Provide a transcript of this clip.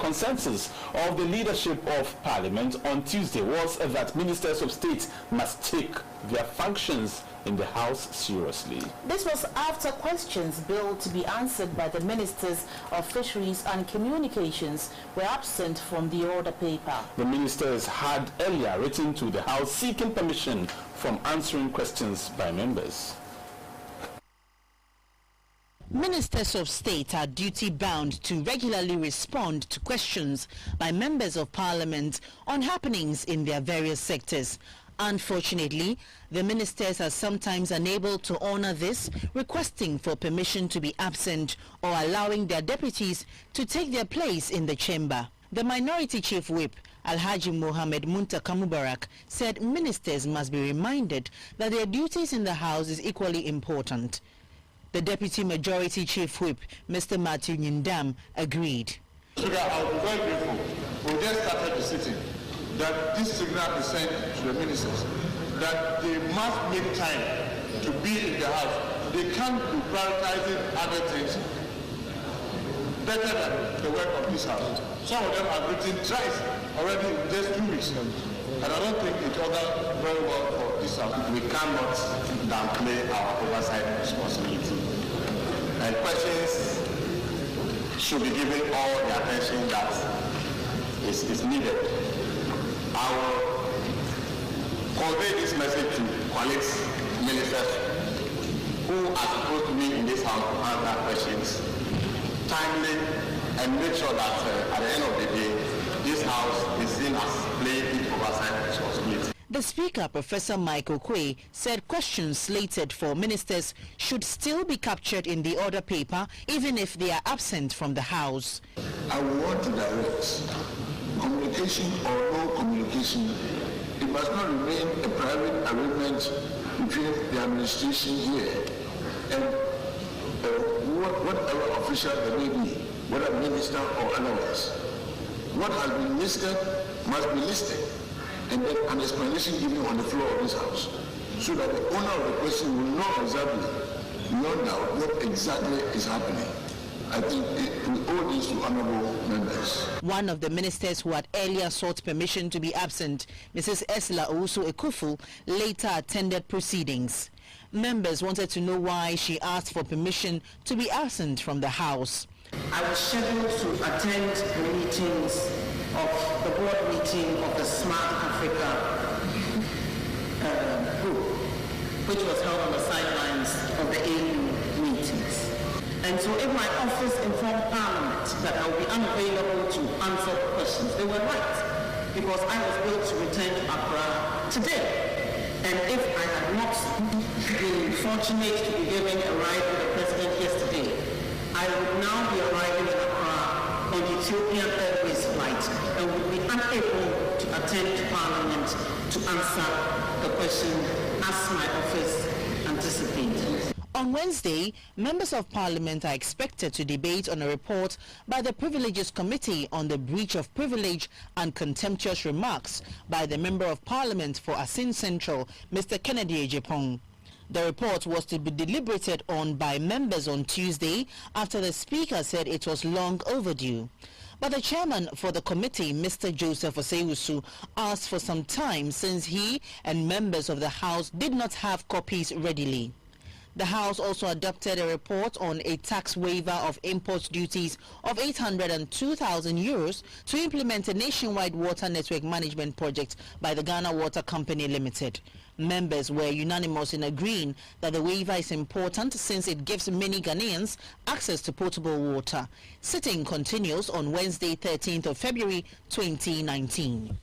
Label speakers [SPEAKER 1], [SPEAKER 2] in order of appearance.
[SPEAKER 1] consensus of the leadership of Parliament on Tuesday was that ministers of state must take their functions in the House seriously.
[SPEAKER 2] This was after questions billed to be answered by the Ministers of Fisheries and Communications were absent from the order paper.
[SPEAKER 1] The ministers had earlier written to the House seeking permission from answering questions by members.
[SPEAKER 3] Ministers of state are duty-bound to regularly respond to questions by members of Parliament on happenings in their various sectors. Unfortunately, the ministers are sometimes unable to honor this, requesting for permission to be absent or allowing their deputies to take their place in the chamber. The Minority Chief Whip, Alhaji Mohammed Muntaka Mubarak, said ministers must be reminded that their duties in the House is equally important. The Deputy Majority Chief Whip, Mr. Matthew Nyindam, agreed.
[SPEAKER 4] So that I will be very grateful. We just started the sitting that this signal is sent to the ministers that they must make time to be in the House. They can't be prioritizing other things better than the work of this House. Some of them have written twice already in just 2 weeks. And I don't think it augurs very well for this House.
[SPEAKER 5] We cannot downplay our oversight responsibility. And questions should be given all the attention that is needed. I will convey this message to colleagues, ministers, who are supposed to be in this House to answer questions timely and make sure that at the end of the day, this House is seen as playing its oversight responsibility.
[SPEAKER 3] The Speaker, Professor Michael Quay, said questions slated for ministers should still be captured in the order paper even if they are absent from the House.
[SPEAKER 4] I want to direct communication or no communication. It must not remain a private arrangement between the administration here and whatever official there may be, whether minister or otherwise. What has been listed must be listed, and then an explanation given on the floor of this House, so that the owner of the question will know exactly, beyond doubt, what exactly is happening. I think we owe this to honorable members.
[SPEAKER 3] One of the ministers who had earlier sought permission to be absent, Mrs. Esla Owusu Ekufu, later attended proceedings. Members wanted to know why she asked for permission to be absent from the House.
[SPEAKER 6] I was scheduled to attend the meetings of the board meeting of the Smart Africa group, which was held on the sidelines of the AU meetings. And so if my office informed Parliament that I would be unavailable to answer questions, they were right, because I was able to return to Accra today. And if I had not been fortunate to be given a ride with the President yesterday, I would now be arriving in Accra on Ethiopian Airways flight and would be unable to attend Parliament to answer the question as my office anticipated.
[SPEAKER 3] On Wednesday, members of Parliament are expected to debate on a report by the Privileges Committee on the breach of privilege and contemptuous remarks by the Member of Parliament for Asin Central, Mr. Kennedy Ejepong. The report was to be deliberated on by members on Tuesday after the Speaker said it was long overdue. But the chairman for the committee, Mr. Joseph Oseiusu, asked for some time since he and members of the House did not have copies readily. The House also adopted a report on a tax waiver of import duties of 802,000 euros to implement a nationwide water network management project by the Ghana Water Company Limited. Members were unanimous in agreeing that the waiver is important since it gives many Ghanaians access to potable water. Sitting continues on Wednesday, 13th of February 2019.